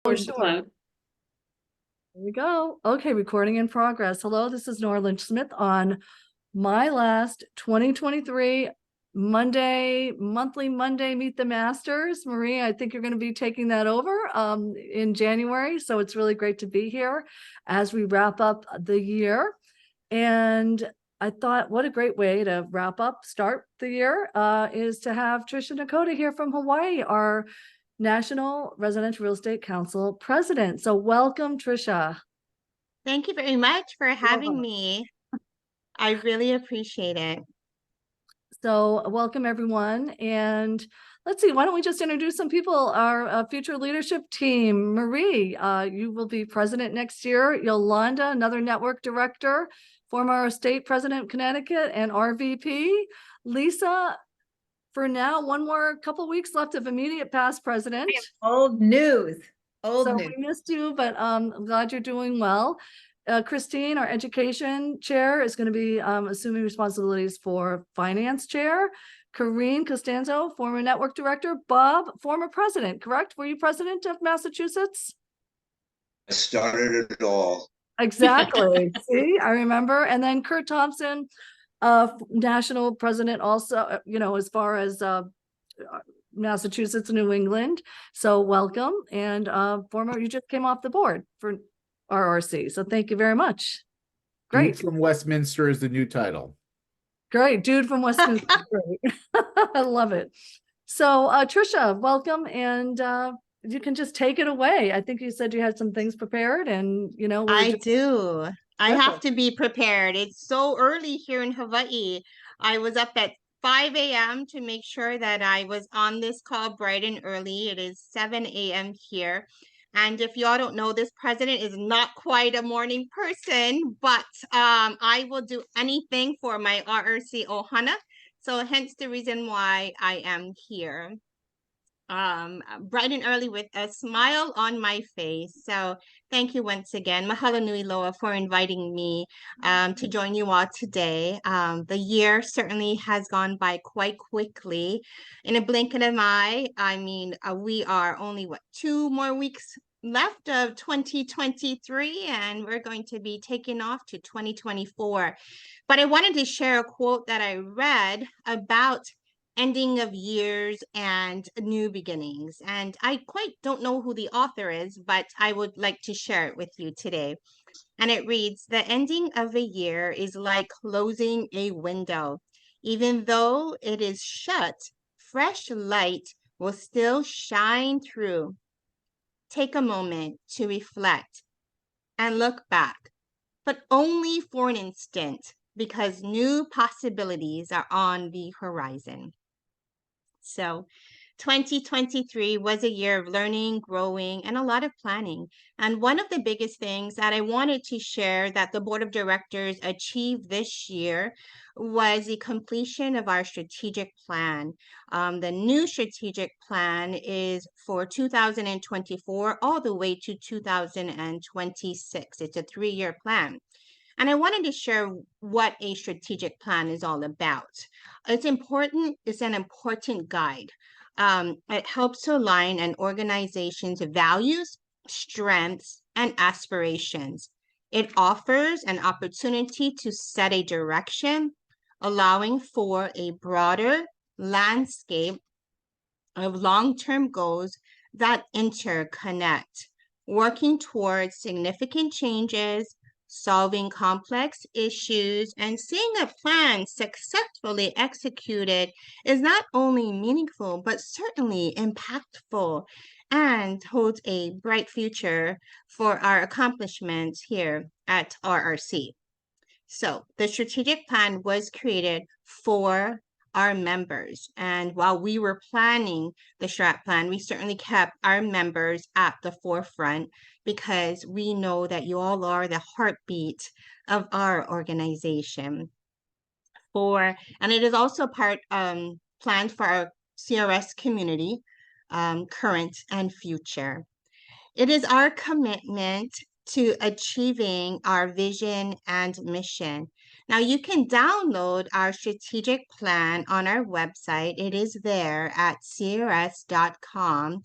For sure. Here we go. Okay, recording in progress. Hello, this is Nora Lynch-Smith on my last 2023 monthly Monday Meet the Masters. Marie, I think you're going to be taking that over in January. So it's really great to be here as we wrap up the year. And I thought what a great way to start the year is to have Trish Nekota here from Hawaii, our National Residential Real Estate Council president. So welcome, Trisha. Thank you very much for having me. I really appreciate it. So welcome everyone. And let's see, why don't we just introduce some people, our future leadership team. Marie, you will be president next year. Yolanda, another network director, former state president of Connecticut and RVP. Lisa, for now, one more couple weeks left of immediate past president. Old news. So we missed you, but I'm glad you're doing well. Christine, our education chair, is going to be assuming responsibilities for finance chair. Corrine Costanzo, former network director. Bob, former president, correct? Were you president of Massachusetts? I started it all. Exactly. See, I remember. And then Kurt Thompson, national president also, as far as Massachusetts, New England. So welcome. And you just came off the board for RRC. So thank you very much. Great. Dude from Westminster is the new title. Great. Dude from Westminster. Great. I love it. So Trisha, welcome. And you can just take it away. I think you said you had some things prepared and, I do. I have to be prepared. It's so early here in Hawaii. I was up at 5 a.m. to make sure that I was on this call bright and early. It is 7 a.m. here. And if y'all don't know, this president is not quite a morning person, but I will do anything for my RRC Ohana. So hence the reason why I am here. Bright and early with a smile on my face. So thank you once again, mahalo nui loa, for inviting me to join you all today. The year certainly has gone by quite quickly. In a blink of an eye, we are only, 2 more weeks left of 2023, and we're going to be taking off to 2024. But I wanted to share a quote that I read about ending of years and new beginnings. And I quite don't know who the author is, but I would like to share it with you today. And it reads, "The ending of a year is like closing a window. Even though it is shut, fresh light will still shine through. Take a moment to reflect and look back, but only for an instant, because new possibilities are on the horizon." So 2023 was a year of learning, growing, and a lot of planning. And one of the biggest things that I wanted to share that the board of directors achieved this year was the completion of our strategic plan. The new strategic plan is for 2024 all the way to 2026. It's a 3-year plan. And I wanted to share what a strategic plan is all about. It's important. It's an important guide. It helps to align an organization's values, strengths, and aspirations. It offers an opportunity to set a direction, allowing for a broader landscape of long-term goals that interconnect, working towards significant changes, solving complex issues, and seeing a plan successfully executed is not only meaningful, but certainly impactful and holds a bright future for our accomplishments here at RRC. So the strategic plan was created for our members. And while we were planning the strat plan, we certainly kept our members at the forefront because we know that you all are the heartbeat of our organization. And it is also planned for our CRS community, current and future. It is our commitment to achieving our vision and mission. Now, you can download our strategic plan on our website. It is there at CRS.com.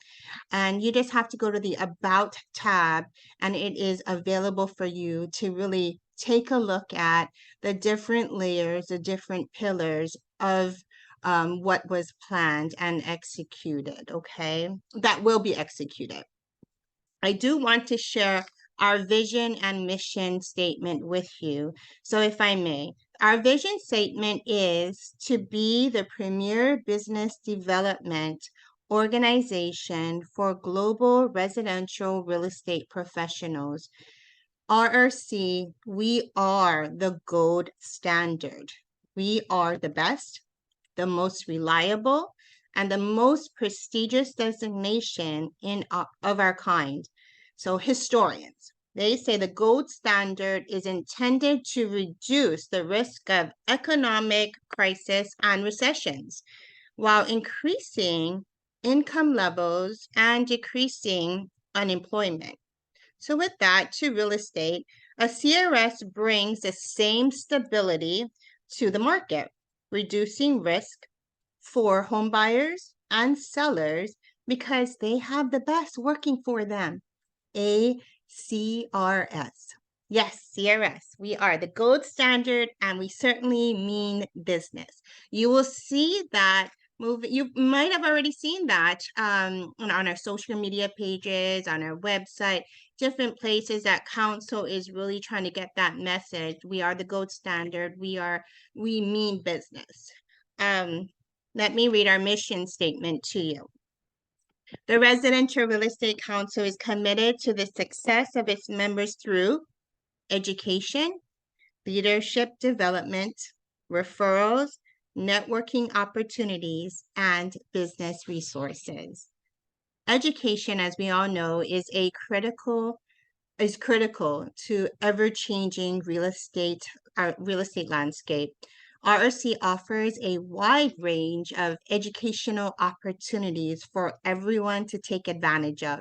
And you just have to go to the About tab, and it is available for you to really take a look at the different layers, the different pillars of what was planned and executed, okay? That will be executed. I do want to share our vision and mission statement with you. So if I may, our vision statement is to be the premier business development organization for global residential real estate professionals. RRC, we are the gold standard. We are the best, the most reliable, and the most prestigious designation of our kind. So historians, they say the gold standard is intended to reduce the risk of economic crisis and recessions while increasing income levels and decreasing unemployment. So with that, to real estate, a CRS brings the same stability to the market, reducing risk for home buyers and sellers because they have the best working for them. A CRS. Yes, CRS. We are the gold standard, and we certainly mean business. You will see that movie. You might have already seen that on our social media pages, on our website, different places that council is really trying to get that message. We are the gold standard. We mean business. Let me read our mission statement to you. The Residential Real Estate Council is committed to the success of its members through education, leadership development, referrals, networking opportunities, and business resources. Education, as we all know, is critical to ever-changing real estate landscape. RRC offers a wide range of educational opportunities for everyone to take advantage of.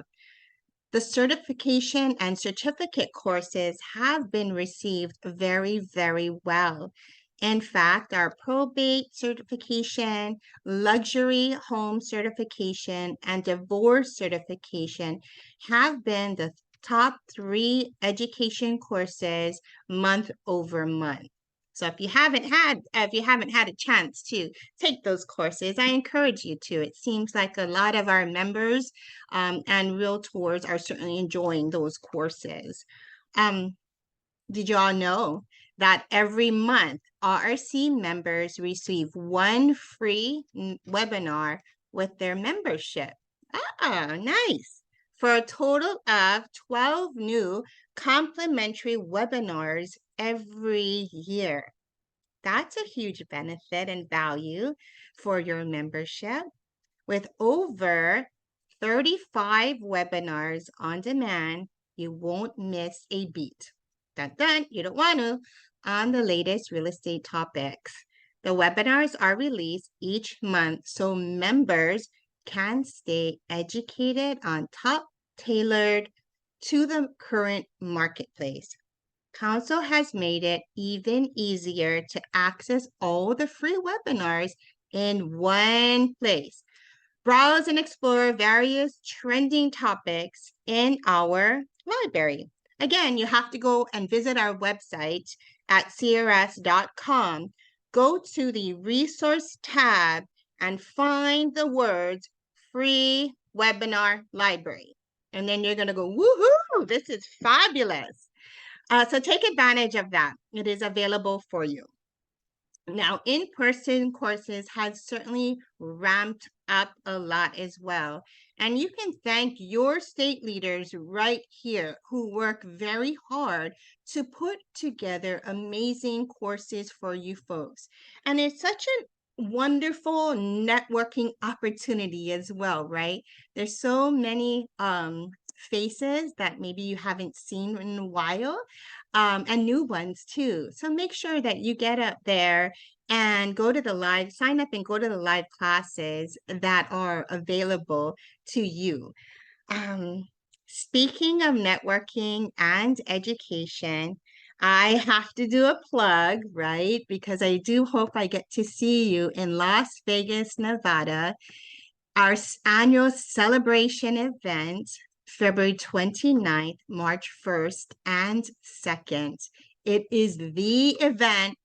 The certification and certificate courses have been received very, very well. In fact, our probate certification, luxury home certification, and divorce certification have been the top 3 education courses month over month. So if you haven't had a chance to take those courses, I encourage you to. It seems like a lot of our members and realtors are certainly enjoying those courses. Did you all know that every month RRC members receive 1 free webinar with their membership? Ah, nice. For a total of 12 new complimentary webinars every year. That's a huge benefit and value for your membership. With over 35 webinars on demand, you won't miss a beat. Dun, dun, you don't want to, on the latest real estate topics. The webinars are released each month so members can stay educated on top tailored to the current marketplace. Council has made it even easier to access all the free webinars in one place. Browse and explore various trending topics in our library. Again, you have to go and visit our website at crs.com. Go to the resource tab and find the words free webinar library. And then you're going to go, woohoo, this is fabulous. So take advantage of that. It is available for you. Now, in-person courses has certainly ramped up a lot as well. And you can thank your state leaders right here who work very hard to put together amazing courses for you folks. And it's such a wonderful networking opportunity as well, right? There's so many faces that maybe you haven't seen in a while, and new ones too. So make sure that you get up there and go to the live, sign up and go to the live classes that are available to you. Speaking of networking and education, I have to do a plug, right? Because I do hope I get to see you in Las Vegas, Nevada, our annual celebration event, February 29th, March 1st, and 2nd. It is the event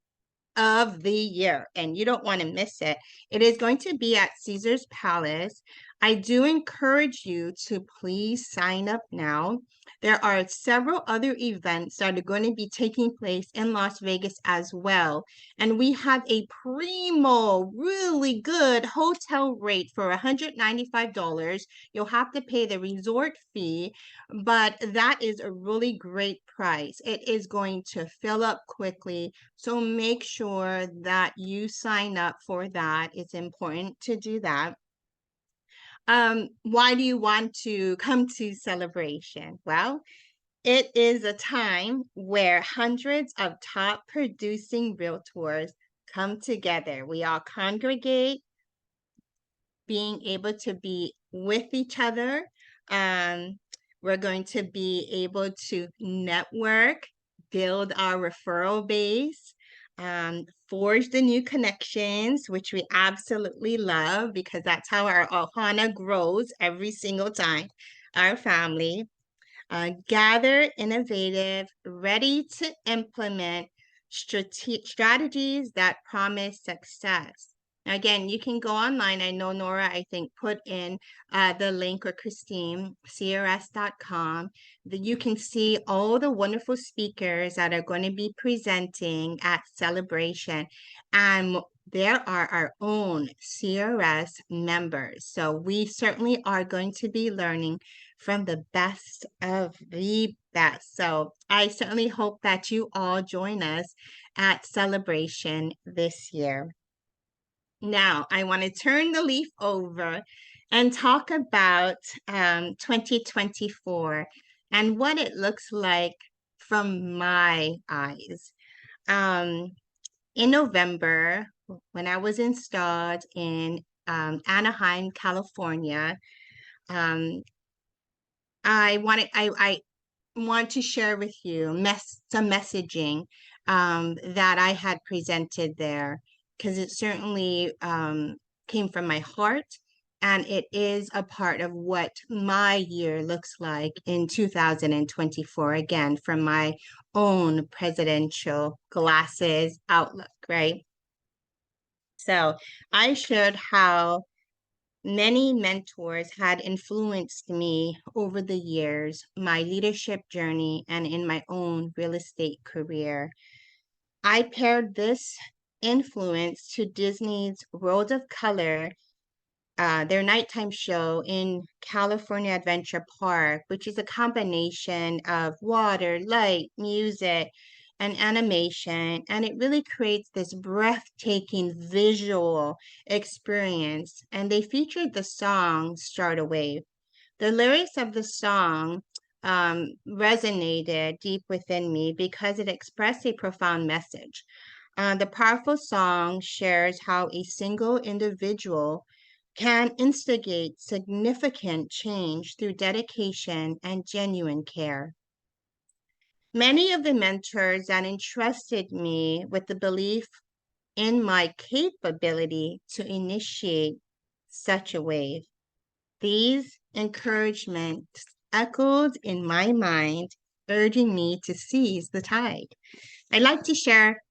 of the year, and you don't want to miss it. It is going to be at Caesar's Palace. I do encourage you to please sign up now. There are several other events that are going to be taking place in Las Vegas as well. And we have a primo, really good hotel rate for $195. You'll have to pay the resort fee, but that is a really great price. It is going to fill up quickly. So make sure that you sign up for that. It's important to do that. Why do you want to come to Celebration? Well, it is a time where hundreds of top producing realtors come together. We all congregate, being able to be with each other. We're going to be able to network, build our referral base, forge the new connections, which we absolutely love because that's how our Ohana grows every single time, our family. Gather innovative, ready to implement strategies that promise success. Now, again, you can go online. I know Nora, I think, put in the link, or Christine, CRS.com, that you can see all the wonderful speakers that are going to be presenting at Celebration. And there are our own CRS members. So we certainly are going to be learning from the best of the best. So I certainly hope that you all join us at Celebration this year. Now, I want to turn the leaf over and talk about 2024 and what it looks like from my eyes. In November, when I was installed in Anaheim, California, I want to share with you some messaging that I had presented there, because it certainly came from my heart, and it is a part of what my year looks like in 2024, again, from my own presidential glasses outlook, right? So I shared how many mentors had influenced me over the years, my leadership journey, and in my own real estate career. I paired this influence to Disney's World of Color, their nighttime show in California Adventure Park, which is a combination of water, light, music, and animation. And it really creates this breathtaking visual experience. And they featured the song Start a Wave. The lyrics of the song resonated deep within me because it expressed a profound message. The powerful song shares how a single individual can instigate significant change through dedication and genuine care. Many of the mentors that entrusted me with the belief in my capability to initiate such a wave. These encouragements echoed in my mind, urging me to seize the tide. I'd like to share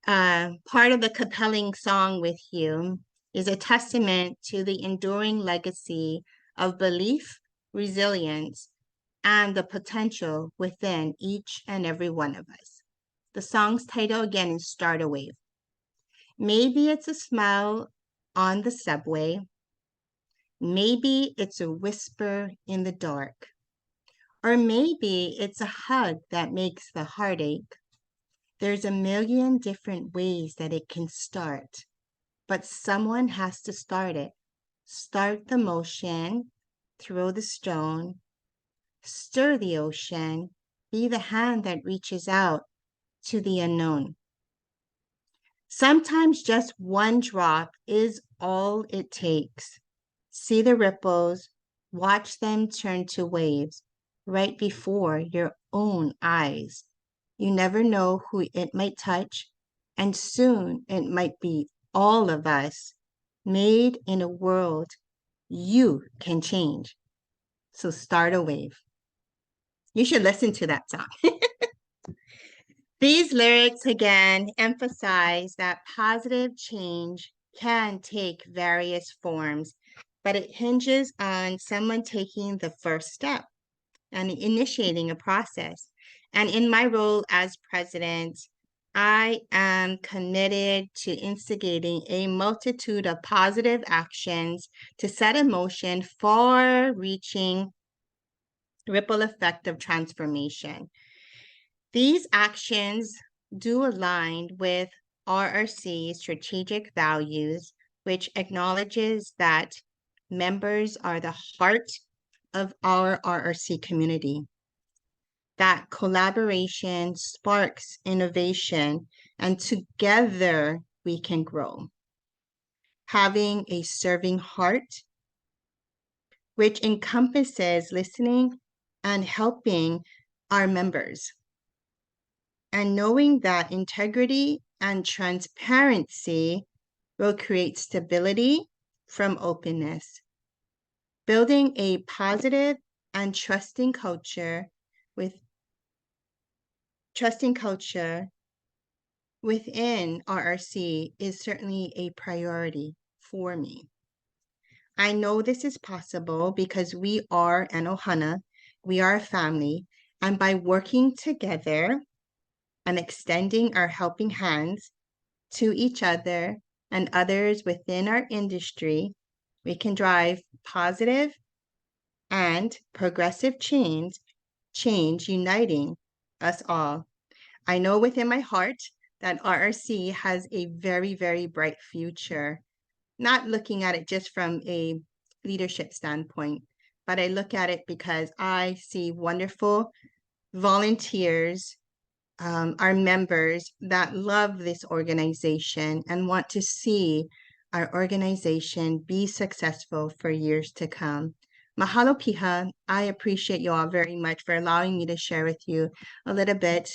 part of the compelling song with you. Is a testament to the enduring legacy of belief, resilience, and the potential within each and every one of us. The song's title again is Start a Wave. Maybe it's a smile on the subway. Maybe it's a whisper in the dark. Or maybe it's a hug that makes the heart ache. There's a million different ways that it can start. But someone has to start it. Start the motion, throw the stone, stir the ocean, be the hand that reaches out to the unknown. Sometimes just one drop is all it takes. See the ripples, watch them turn to waves. right before your own eyes. You never know who it might touch, and soon it might be all of us made in a world you can change. So start a wave. You should listen to that song. These lyrics again emphasize that positive change can take various forms, but it hinges on someone taking the first step and initiating a process. And in my role as president, I am committed to instigating a multitude of positive actions to set in motion far-reaching ripple effect of transformation. These actions do align with RRC's strategic values, which acknowledges that members are the heart of our RRC community, that collaboration sparks innovation, and together we can grow. Having a serving heart, which encompasses listening and helping our members, and knowing that integrity and transparency will create stability from openness. Building a positive and trusting culture within RRC is certainly a priority for me. I know this is possible because we are an Ohana, we are a family, and by working together and extending our helping hands to each other and others within our industry, we can drive positive and progressive change, uniting us all. I know within my heart that RRC has a very, very bright future, not looking at it just from a leadership standpoint, but I look at it because I see wonderful volunteers, our members that love this organization and want to see our organization be successful for years to come. Mahalo piha. I appreciate you all very much for allowing me to share with you a little bit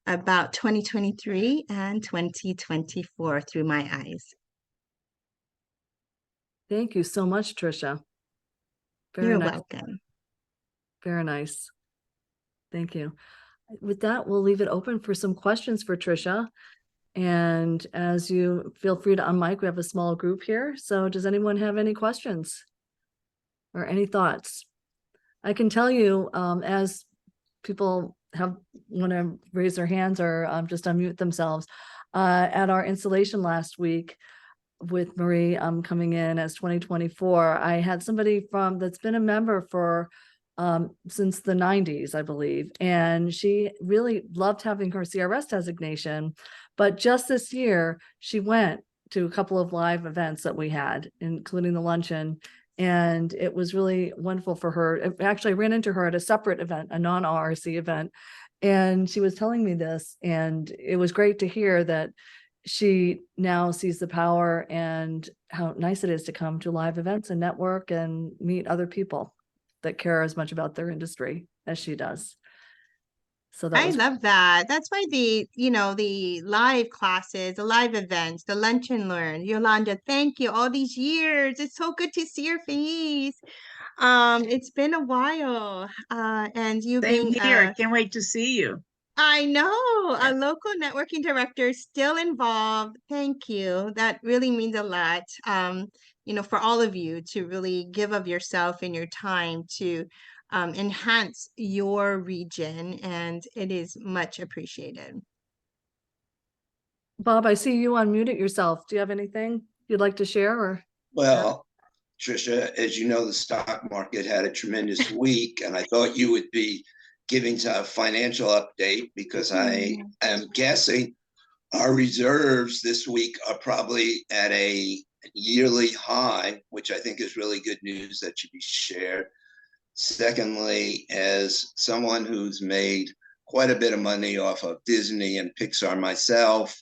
about 2023 and 2024 through my eyes. Thank you so much, Tricia. Very You're nice. welcome. Very nice. Thank you. With that, we'll leave it open for some questions for Tricia. And as you feel free to unmic, we have a small group here. So does anyone have any questions or any thoughts? I can tell you, as people want to raise their hands or just unmute themselves, at our installation last week with Marie coming in as 2024, I had somebody that's been a member for since the 90s, I believe. And she really loved having her CRS designation. But just this year, she went to a couple of live events that we had, including the luncheon. And it was really wonderful for her. Actually, I ran into her at a separate event, a non-RRC event. And she was telling me this. And it was great to hear that she now sees the power and how nice it is to come to live events and network and meet other people that care as much about their industry as she does. So that I love that. That's why the live classes, the live events, the lunch and learn. Yolanda, thank you. All these years. It's so good to see your face. It's been a while. And you Same being here. I can't wait to see you. I know, a local networking director still involved. Thank you. That really means a lot. For all of you to really give of yourself and your time to enhance your region, and it is much appreciated. Bob, I see you unmuted yourself. Do you have anything you'd like to share? Or Well, Tricia, as you know, the stock market had a tremendous week, and I thought you would be giving a financial update because I am guessing our reserves this week are probably at a yearly high, which I think is really good news that should be shared. Secondly, as someone who's made quite a bit of money off of Disney and Pixar myself,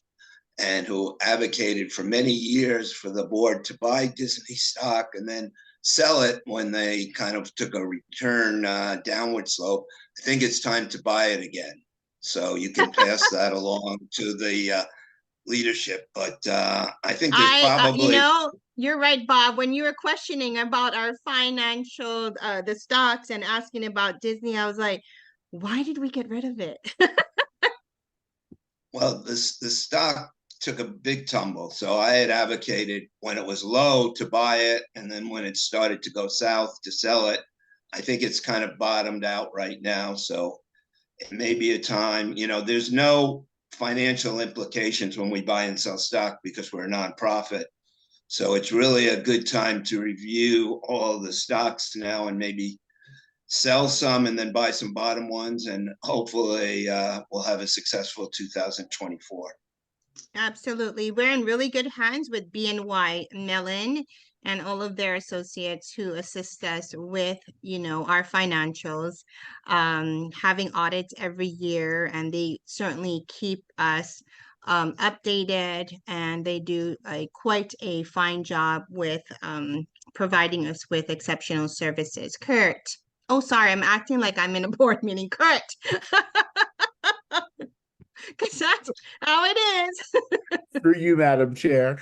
and who advocated for many years for the board to buy Disney stock and then sell it when they kind of took a return downward slope. I think it's time to buy it again. So you can pass that along to the leadership. But I think there's probably you're right, Bob. When you were questioning about our financial, the stocks and asking about Disney, I was like, why did we get rid of it? Well, the stock took a big tumble. So I had advocated when it was low to buy it. And then when it started to go south to sell it. I think it's kind of bottomed out right now. So it may be a time, there's no financial implications when we buy and sell stock because we're a nonprofit. So it's really a good time to review all the stocks now and maybe sell some and then buy some bottom ones. And hopefully we'll have a successful 2024. Absolutely. We're in really good hands with BNY Mellon and all of their associates who assist us with, our financials, having audits every year, and they certainly keep us updated, and they do quite a fine job with providing us with exceptional services. Kurt. Oh, sorry, I'm acting like I'm in a board meeting. Kurt. Because that's how it is. Through you, Madam Chair.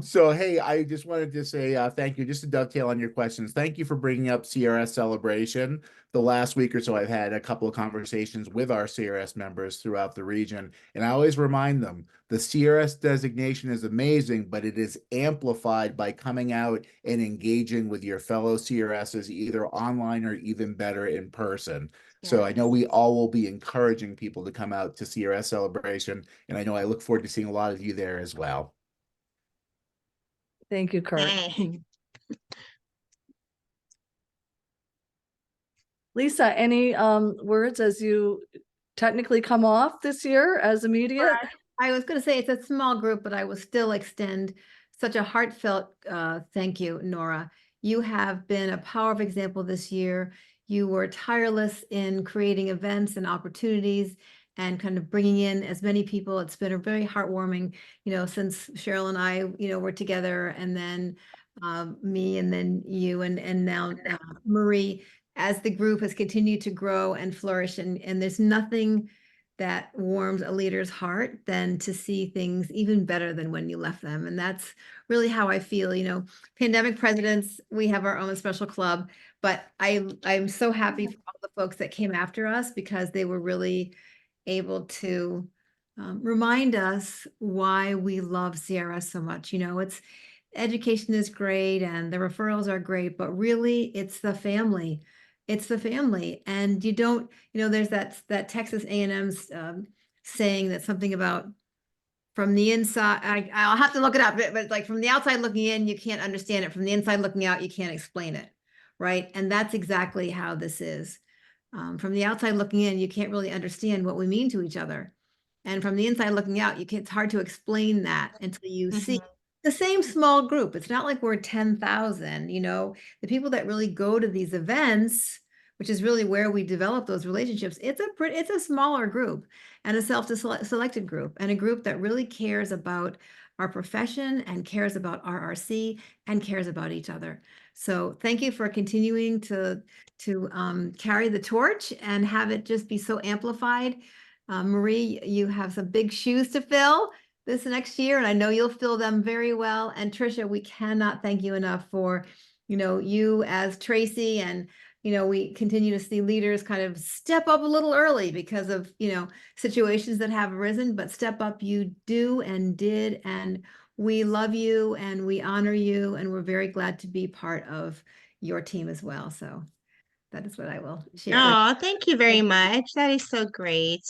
So, hey, I just wanted to say thank you, just to dovetail on your questions. Thank you for bringing up CRS Celebration. The last week or so, I've had a couple of conversations with our CRS members throughout the region, and I always remind them the CRS designation is amazing, but it is amplified by coming out and engaging with your fellow CRSs, either online or even better in person. So I know we all will be encouraging people to come out to CRS Celebration, and I know I look forward to seeing a lot of you there as well. Thank you, Kurt. Hey. Lisa, any words as you technically come off this year as immediate? I was going to say it's a small group, but I will still extend such a heartfelt thank you, Nora. You have been a powerful example this year. You were tireless in creating events and opportunities and kind of bringing in as many people. It's been a very heartwarming, since Cheryl and I, were together, and then me, and then you, and now Marie, as the group has continued to grow and flourish. And there's nothing that warms a leader's heart than to see things even better than when you left them. And that's really how I feel. Pandemic presidents, we have our own special club, but I'm so happy for all the folks that came after us, because they were really able to remind us why we love CRS so much. It's education is great and the referrals are great, but really it's the family. It's the family. And you don't, there's that Texas A&M's saying that something about from the inside, I'll have to look it up, but like from the outside looking in, you can't understand it. From the inside looking out, you can't explain it. Right. And that's exactly how this is. From the outside looking in, you can't really understand what we mean to each other. And from the inside looking out, it's hard to explain that until you see the same small group. It's not like we're 10,000, the people that really go to these events, which is really where we develop those relationships. It's a smaller group, and a self-selected group, and a group that really cares about our profession and cares about RRC and cares about each other. So thank you for continuing to carry the torch and have it just be so amplified. Marie, you have some big shoes to fill this next year, and I know you'll fill them very well. And Tricia, we cannot thank you enough for, you as Tracy, and we continue to see leaders kind of step up a little early because of, situations that have arisen, but step up you do and did. And we love you and we honor you, and we're very glad to be part of your team as well. So that is what I will share. Oh, thank you very much. That is so great.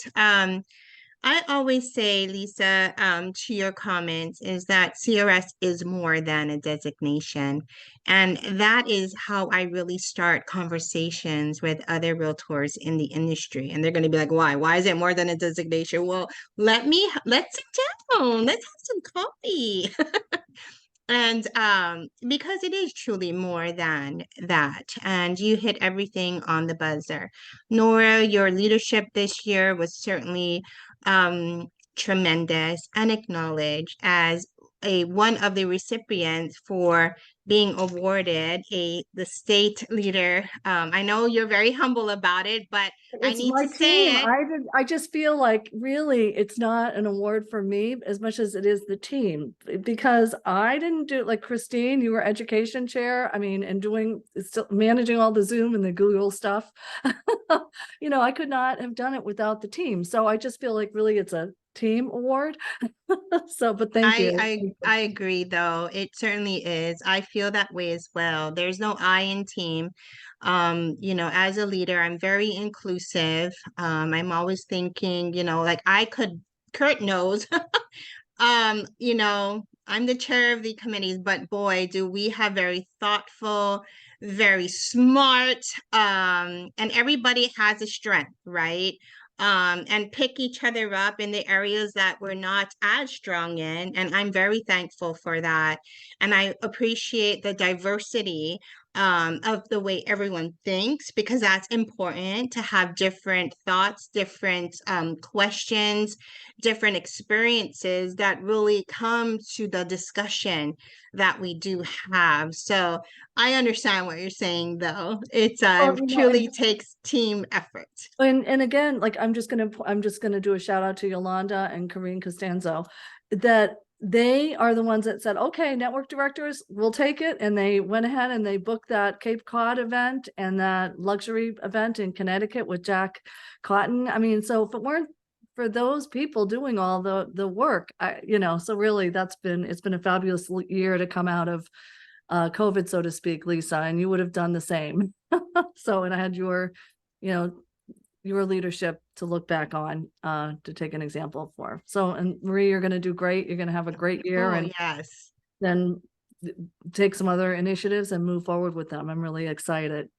I always say, Lisa, to your comments, is that CRS is more than a designation. And that is how I really start conversations with other realtors in the industry. And they're going to be like, why? Why is it more than a designation? Well, let's sit down. Let's have some coffee. And because it is truly more than that. And you hit everything on the buzzer. Nora, your leadership this year was certainly tremendous and acknowledged as one of the recipients for being awarded the state leader. I know you're very humble about it, but I It's need my to say team. it. I just feel like really it's not an award for me as much as it is the team, because I didn't do, like Christine, you were education chair. I mean, and doing, still managing all the Zoom and the Google stuff. You know, I could not have done it without the team. So I just feel like really it's a team award. So, but thank you. I agree though. It certainly is. I feel that way as well. There's no I in team. You know, as a leader, I'm very inclusive. I'm always thinking, you know, like Kurt knows, you know, I'm the chair of the committees, but boy, do we have very thoughtful, very smart, and everybody has a strength, right? And pick each other up in the areas that we're not as strong in. And I'm very thankful for that. And I appreciate the diversity of the way everyone thinks, because that's important to have different thoughts, different questions, different experiences that really come to the discussion that we do have. So I understand what you're saying, though. It's Well, you know, truly takes team effort. and again, like I'm just gonna do a shout out to Yolanda and Corinne Costanzo, that they are the ones that said, okay, network directors, we'll take it. And they went ahead and they booked that Cape Cod event and that luxury event in Connecticut with Jack Cotton. I mean, so if it weren't for those people doing all the work, you know, so really it's been a fabulous year to come out of COVID, so to speak, Lisa, and you would have done the same. So, and I had your, you know, your leadership to look back on, to take an example for. So, and Marie, you're going to do great. You're going to have a great year, and yes, then take some other initiatives and move forward with them. I'm really excited.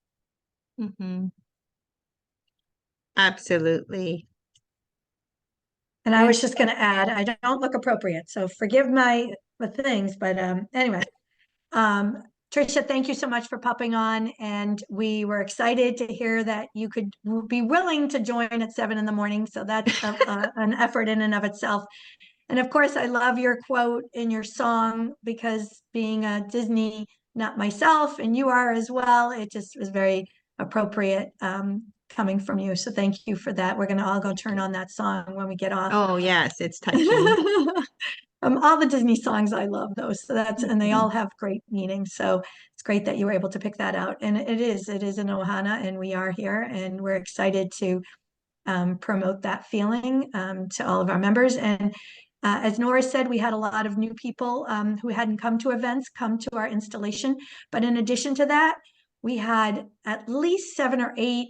Absolutely. And I was just going to add, I don't look appropriate, so forgive my things, but anyway. Tricia, thank you so much for popping on, and we were excited to hear that you could be willing to join at 7 a.m. So that's an effort in and of itself. And of course, I love your quote in your song, because being a Disney nut myself, and you are as well, it just was very appropriate coming from you. So thank you for that. We're going to all go turn on that song when we get off. Oh, yes, it's touching. All the Disney songs I love those. So and they all have great meaning. So it's great that you were able to pick that out. And it is an Ohana, and we are here, and we're excited to promote that feeling to all of our members. And as Nora said, we had a lot of new people who hadn't come to events come to our installation. But in addition to that, we had at least 7 or 8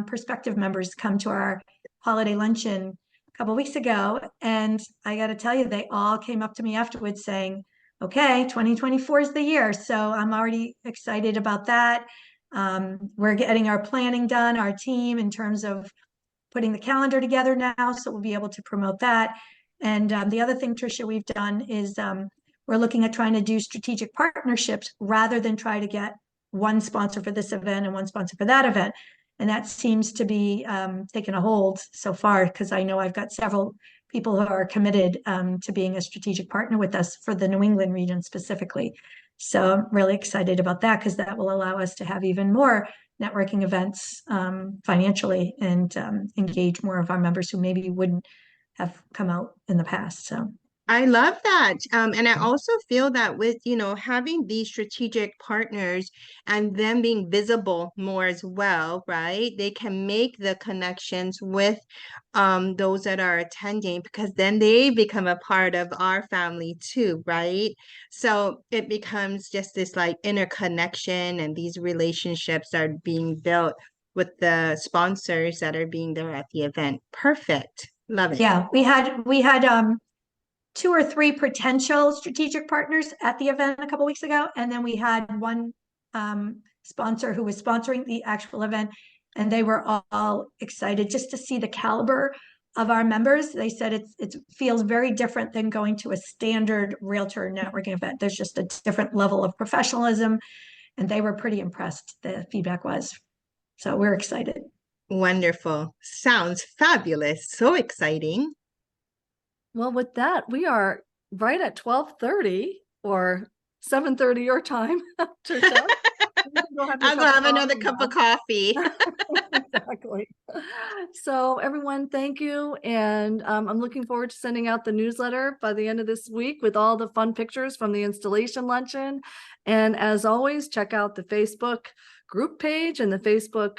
prospective members come to our holiday luncheon a couple of weeks ago. And I got to tell you, they all came up to me afterwards saying, okay, 2024 is the year. So I'm already excited about that. We're getting our planning done, our team, in terms of putting the calendar together now. So we'll be able to promote that. And the other thing, Tricia, we've done is we're looking at trying to do strategic partnerships rather than try to get one sponsor for this event and one sponsor for that event. And that seems to be taking a hold so far, because I know I've got several people who are committed to being a strategic partner with us for the New England region specifically. So I'm really excited about that, because that will allow us to have even more networking events financially, and engage more of our members who maybe wouldn't have come out in the past. So I love that. And I also feel that with, you know, having these strategic partners and them being visible more as well, right? They can make the connections with those that are attending, because then they become a part of our family too, right? So it becomes just this like interconnection, and these relationships are being built with the sponsors that are being there at the event. Perfect. Love it. yeah, we had 2 or 3 potential strategic partners at the event a couple weeks ago. And then we had one sponsor who was sponsoring the actual event, and they were all excited just to see the caliber of our members. They said it feels very different than going to a standard realtor networking event. There's just a different level of professionalism, and they were pretty impressed, the feedback was. So we're excited. Wonderful. Sounds fabulous. So exciting. Well, with that, we are right at 12:30 or 7:30 your time. Trisha. You can go have your I'll go cup of have another coffee cup now. of coffee. Exactly. So everyone, thank you. And I'm looking forward to sending out the newsletter by the end of this week with all the fun pictures from the installation luncheon. And as always, check out the Facebook group page and the Facebook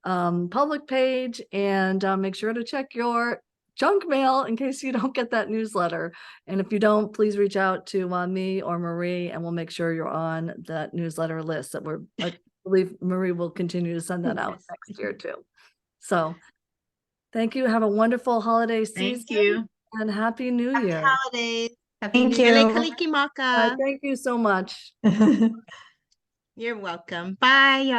public page, and make sure to check your junk mail in case you don't get that newsletter. And if you don't, please reach out to me or Marie, and we'll make sure you're on that newsletter list that I believe Marie will continue to send that out Yes. next year too. So thank you. Have a wonderful holiday season. Thank you. And Happy New Happy Year. holidays. Happy Thank New Year. you. Mele kalikimaka. Thank you so much. You're welcome. Bye, y'all.